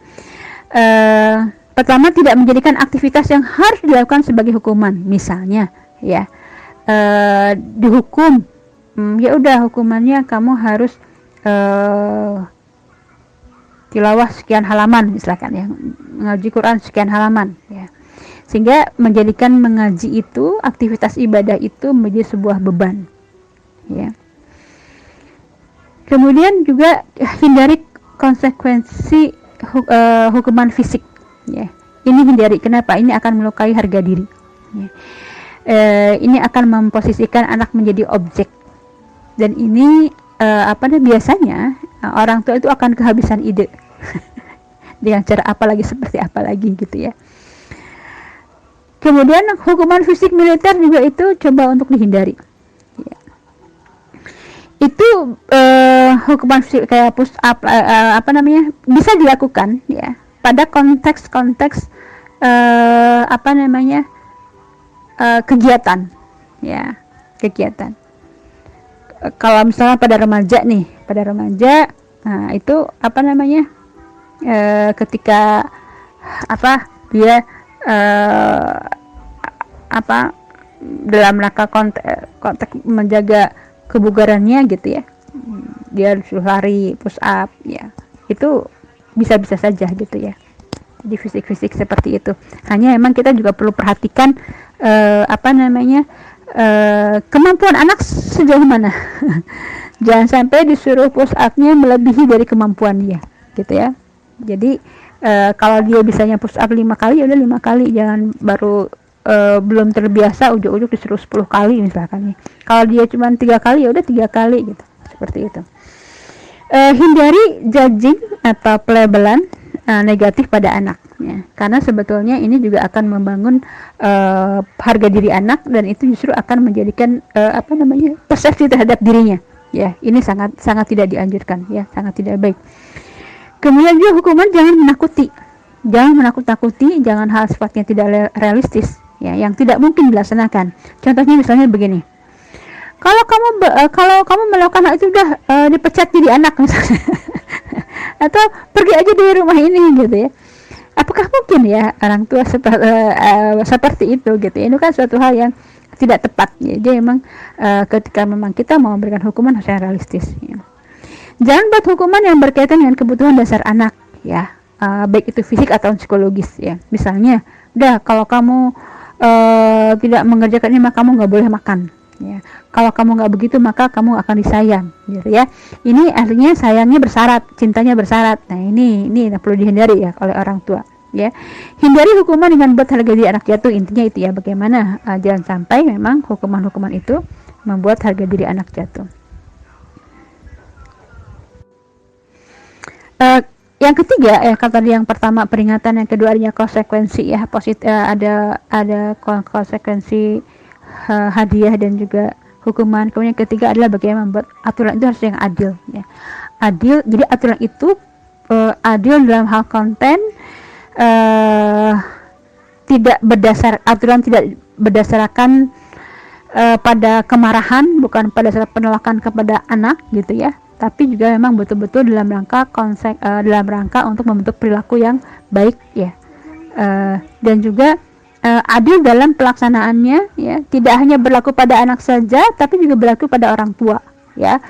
Pertama, tidak menjadikan aktivitas yang harus dilakukan sebagai hukuman. Misalnya, ya, dihukum, ya udah hukumannya kamu harus tilawah sekian halaman, misalkan, ya, ngaji Quran sekian halaman, ya. sehingga menjadikan mengaji itu, aktivitas ibadah itu menjadi sebuah beban, ya. Kemudian juga hindari konsekuensi hukuman fisik, ya. Ini hindari, kenapa? Ini akan melukai harga diri, ya. Ini akan memposisikan anak menjadi objek, dan ini biasanya orang tua itu akan kehabisan ide dengan cara seperti apa lagi gitu ya. Kemudian hukuman fisik militer juga itu coba untuk dihindari, ya. Itu hukuman fisik kayak push up bisa dilakukan, ya, pada konteks kegiatan, ya, kegiatan. Kalau misalnya pada remaja, nah itu ketika dia dalam rangka konteks menjaga kebugarannya gitu ya, dia disuruh lari, push up, ya, itu bisa saja gitu ya. Di fisik seperti itu. Hanya memang kita juga perlu perhatikan kemampuan anak sejauh mana. Jangan sampai disuruh push up-nya melebihi dari kemampuan dia, gitu ya. Jadi kalau dia bisanya push up 5 kali, ya udah 5 kali, jangan baru belum terbiasa ujuk-ujuk disuruh 10 kali misalkan. Kalau dia cuma 3 kali, ya udah 3 kali gitu. Seperti itu. Hindari judging atau pelabelan negatif pada anak, ya. Karena sebetulnya ini juga akan membangun harga diri anak, dan itu justru akan menjadikan persepsi terhadap dirinya, ya. Ini sangat tidak dianjurkan, ya, sangat tidak baik. Kemudian juga hukuman jangan menakut-nakuti, jangan hal sifatnya tidak realistis, ya, yang tidak mungkin dilaksanakan. Contohnya misalnya begini, kalau kamu melakukan hal itu udah dipecat jadi anak misalnya. Atau pergi aja dari rumah ini gitu ya. Apakah mungkin ya orang tua seperti itu gitu ya? Ini kan suatu hal yang tidak tepat, ya. Jadi memang ketika memang kita mau memberikan hukuman harus yang realistis, ya. Jangan buat hukuman yang berkaitan dengan kebutuhan dasar anak, ya, baik itu fisik atau psikologis, ya. Misalnya, udah kalau kamu tidak mengerjakan ini maka kamu nggak boleh makan, ya. Kalau kamu nggak begitu maka kamu akan disayang, gitu ya. Ini artinya sayangnya bersyarat, cintanya bersyarat. Nah ini perlu dihindari ya oleh orang tua, ya. Hindari hukuman dengan buat harga diri anak jatuh. Intinya itu ya, bagaimana jangan sampai memang hukuman itu membuat harga diri anak jatuh. Yang ketiga, kalau tadi yang pertama peringatan, yang kedua adanya konsekuensi, ya, ada konsekuensi hadiah dan juga hukuman. Kemudian yang ketiga adalah bagaimana membuat aturan itu harus yang adil, ya. Adil, jadi aturan itu adil dalam hal konten, aturan tidak berdasarkan pada kemarahan, bukan pada dasar penolakan kepada anak gitu ya, tapi juga memang betul-betul dalam rangka untuk membentuk perilaku yang baik, ya. Dan juga adil dalam pelaksanaannya, ya, tidak hanya berlaku pada anak saja tapi juga berlaku pada orang tua, ya.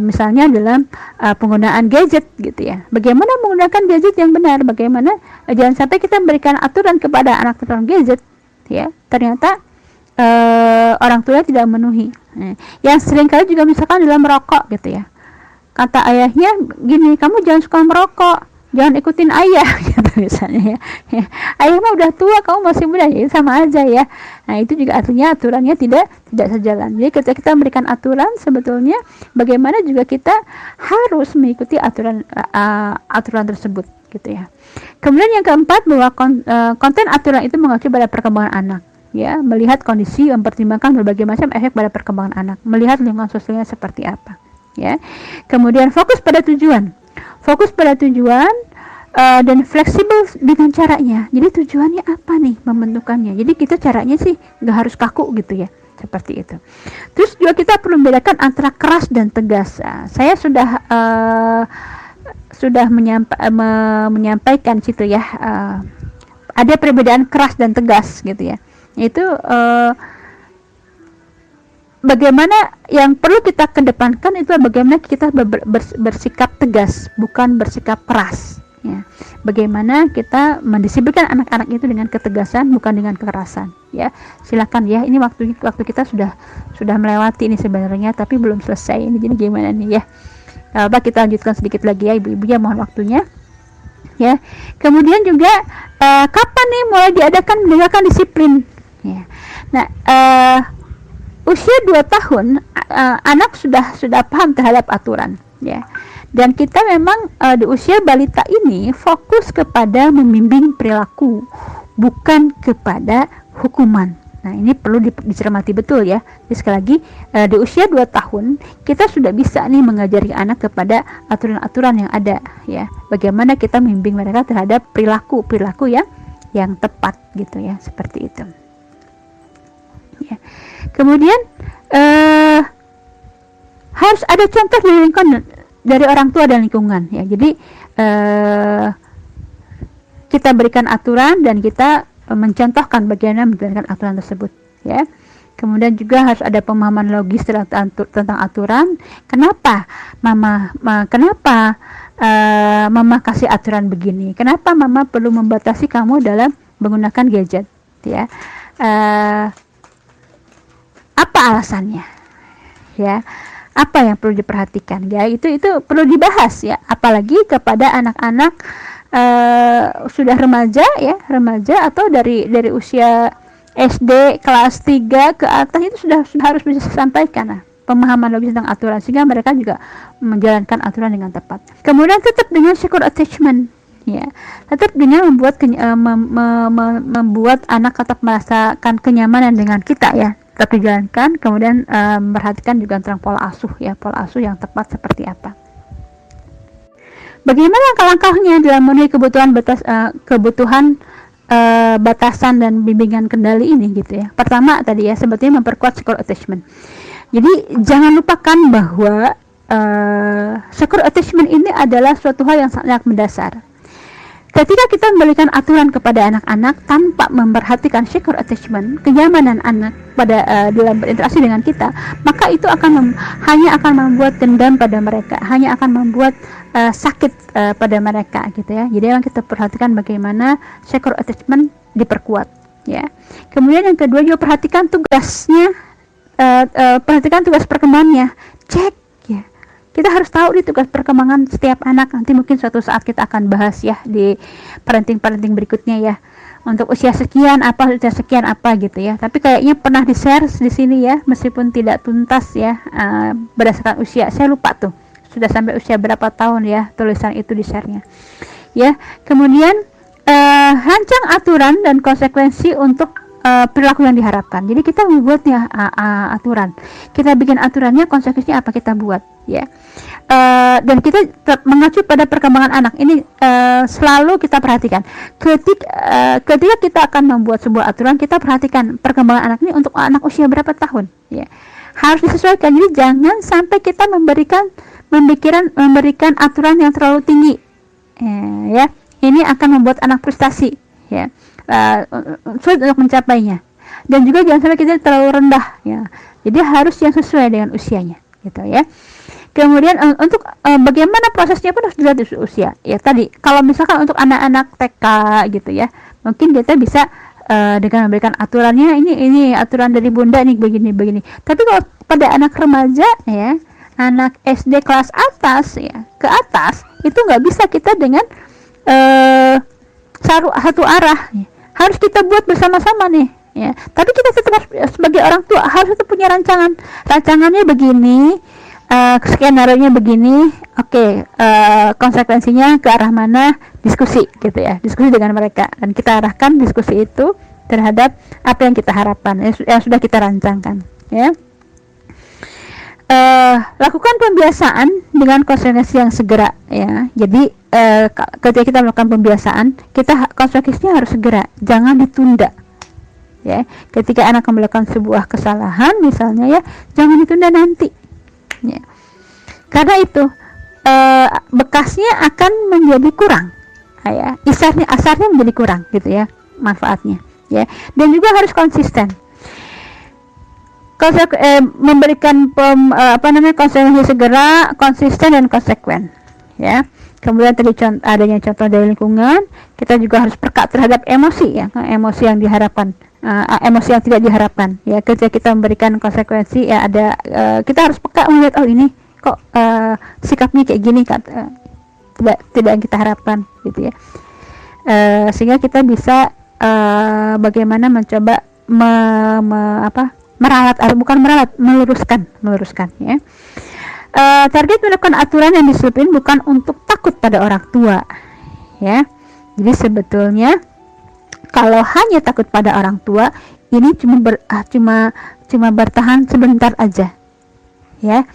Misalnya dalam penggunaan gadget gitu ya, bagaimana menggunakan gadget yang benar, bagaimana jangan sampai kita memberikan aturan kepada anak tentang gadget, ya, ternyata orang tua tidak memenuhi. Yang sering kali juga misalkan dalam merokok gitu ya, kata ayahnya gini, kamu jangan suka merokok, jangan ikutin ayah gitu misalnya, ya. Ayah mah udah tua, kamu masih muda, ya sama aja ya. Nah itu juga artinya aturannya tidak sejalan. Jadi ketika kita memberikan aturan, sebetulnya bagaimana juga kita harus mengikuti aturan tersebut gitu ya. Kemudian yang keempat, bahwa konten aturan itu mengacu pada perkembangan anak, ya, melihat kondisi, mempertimbangkan berbagai macam efek pada perkembangan anak, melihat lingkungan sosialnya seperti apa, ya. Kemudian fokus pada tujuan dan fleksibel dengan caranya. Jadi tujuannya apa nih membentukannya, jadi kita caranya sih nggak harus kaku gitu ya, seperti itu. Terus juga kita perlu membedakan antara keras dan tegas. Saya sudah menyampaikan situ ya, ada perbedaan keras dan tegas gitu ya. Itu bagaimana yang perlu kita kedepankan itu bagaimana kita bersikap tegas, bukan bersikap keras, Ya, bagaimana kita mendisiplinkan anak-anak itu dengan ketegasan, bukan dengan kekerasan. Ya, silakan ya. Ini waktu kita sudah melewati ini sebenarnya, tapi belum selesai. Ini jadi gimana nih ya? Kita lanjutkan sedikit lagi ya, ibu-ibu ya, mohon waktunya. Ya, kemudian juga kapan nih mulai menegakkan disiplin? Ya, nah usia 2 tahun anak sudah paham terhadap aturan. Ya. Dan kita memang di usia balita ini fokus kepada membimbing perilaku, bukan kepada hukuman. Nah, ini perlu dicermati betul ya. Jadi sekali lagi, di usia 2 tahun kita sudah bisa nih mengajari anak kepada aturan-aturan yang ada ya. Bagaimana kita membimbing mereka terhadap perilaku yang tepat gitu ya, seperti itu. Ya. Kemudian harus ada contoh dari lingkungan, dari orang tua dan lingkungan ya. Jadi kita berikan aturan dan kita mencontohkan bagaimana menjalankan aturan tersebut ya. Kemudian juga harus ada pemahaman logis tentang aturan. Kenapa mama kasih aturan begini? Kenapa mama perlu membatasi kamu dalam menggunakan gadget ya? Apa alasannya ya? Apa yang perlu diperhatikan ya, itu perlu dibahas ya, apalagi kepada anak-anak sudah remaja atau dari usia SD kelas 3 ke atas, itu sudah harus bisa disampaikan pemahaman logis tentang aturan, sehingga mereka juga menjalankan aturan dengan tepat. Kemudian tetap dengan secure attachment ya, tetap dengan membuat anak tetap merasakan kenyamanan dengan kita ya, tetap dijalankan. Kemudian memperhatikan juga tentang pola asuh yang tepat seperti apa. Bagaimana langkah-langkahnya dalam memenuhi kebutuhan batasan dan bimbingan kendali ini gitu ya. Pertama tadi ya, sebetulnya memperkuat secure attachment. Jadi jangan lupakan bahwa secure attachment ini adalah suatu hal yang sangat mendasar. Ketika kita memberikan aturan kepada anak-anak tanpa memperhatikan secure attachment, kenyamanan anak pada dalam berinteraksi dengan kita, maka itu hanya akan membuat dendam pada mereka, hanya akan membuat sakit pada mereka gitu ya. Jadi memang kita perhatikan bagaimana secure attachment diperkuat ya. Kemudian yang kedua juga perhatikan tugasnya, perhatikan tugas perkembangannya, cek. Kita harus tahu nih tugas perkembangan setiap anak. Nanti mungkin suatu saat kita akan bahas ya di parenting berikutnya ya. Untuk usia sekian apa gitu ya. Tapi kayaknya pernah di-share di sini ya, meskipun tidak tuntas ya, berdasarkan usia. Saya lupa tuh sudah sampai usia berapa tahun ya tulisan itu di-share-nya. Ya, kemudian rancang aturan dan konsekuensi untuk perilaku yang diharapkan. Jadi kita membuatnya aturan. Kita bikin aturannya, konsekuensinya apa kita buat ya. Dan kita mengacu pada perkembangan anak. Ini selalu kita perhatikan. Ketika kita akan membuat sebuah aturan, kita perhatikan perkembangan anak ini untuk anak usia berapa tahun ya. Harus disesuaikan. Jadi jangan sampai kita memberikan aturan yang terlalu tinggi ya. Ini akan membuat anak frustasi ya. Sulit untuk mencapainya, dan juga jangan sampai kita terlalu rendah ya. Jadi harus yang sesuai dengan usianya gitu ya. Kemudian untuk bagaimana prosesnya pun harus dilihat di usia ya. Tadi kalau misalkan untuk anak-anak TK gitu ya, mungkin kita bisa dengan memberikan aturannya, ini aturan dari bunda nih begini. Tapi kalau pada anak remaja ya, anak SD kelas atas ya ke atas, itu nggak bisa kita dengan satu arah ya. Harus kita buat bersama-sama nih ya. Tapi kita tetap sebagai orang tua harus tetap punya rancangannya begini, skenario-nya begini, konsekuensinya ke arah mana, diskusi gitu ya, diskusi dengan mereka, dan kita arahkan diskusi itu terhadap apa yang kita harapkan yang sudah kita rancangkan ya. Lakukan pembiasaan dengan konsekuensi yang segera ya. Jadi ketika kita melakukan pembiasaan, kita konsekuensinya harus segera, jangan ditunda ya. Ketika anak melakukan sebuah kesalahan misalnya ya, jangan ditunda nanti ya. Karena itu bekasnya akan menjadi kurang ya, asarnya menjadi kurang gitu ya, manfaatnya ya. Dan juga harus konsisten. Memberikan konsekuensi segera, konsisten dan konsekuen ya. Kemudian tadi adanya contoh dari lingkungan, kita juga harus peka terhadap emosi ya, emosi yang diharapkan, emosi yang tidak diharapkan ya. Ketika kita memberikan konsekuensi ya, ada kita harus peka melihat, oh ini kok sikapnya kayak gini kan, tidak yang kita harapkan gitu ya. Sehingga kita bisa bagaimana mencoba meluruskan ya. Target menerapkan aturan yang disiplin bukan untuk takut pada orang tua ya. Jadi sebetulnya kalau hanya takut pada orang tua, ini cuma bertahan sebentar aja ya.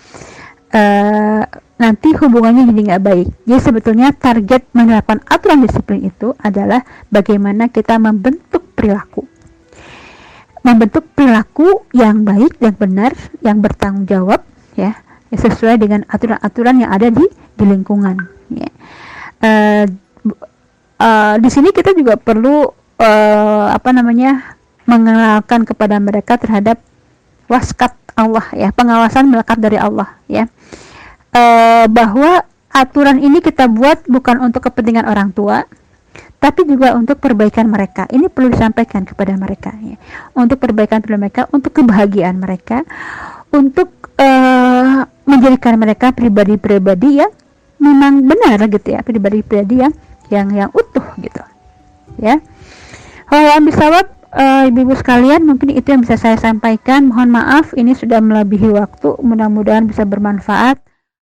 Nanti hubungannya jadi nggak baik. Jadi sebetulnya target menerapkan aturan disiplin itu adalah bagaimana kita membentuk perilaku yang baik, yang benar, yang bertanggung jawab ya, sesuai dengan aturan-aturan yang ada di lingkungan ya. Di sini kita juga perlu mengenalkan kepada mereka terhadap waskat Allah ya, pengawasan melekat dari Allah ya, bahwa aturan ini kita buat bukan untuk kepentingan orang tua, tapi juga untuk perbaikan mereka. Ini perlu disampaikan kepada mereka ya. Untuk perbaikan mereka, untuk kebahagiaan mereka, untuk menjadikan mereka pribadi-pribadi yang memang benar gitu ya, pribadi-pribadi yang utuh gitu ya. Wallahu bisawab. Ibu-ibu sekalian, mungkin itu yang bisa saya sampaikan. Mohon maaf ini sudah melebihi waktu, mudah-mudahan bisa bermanfaat.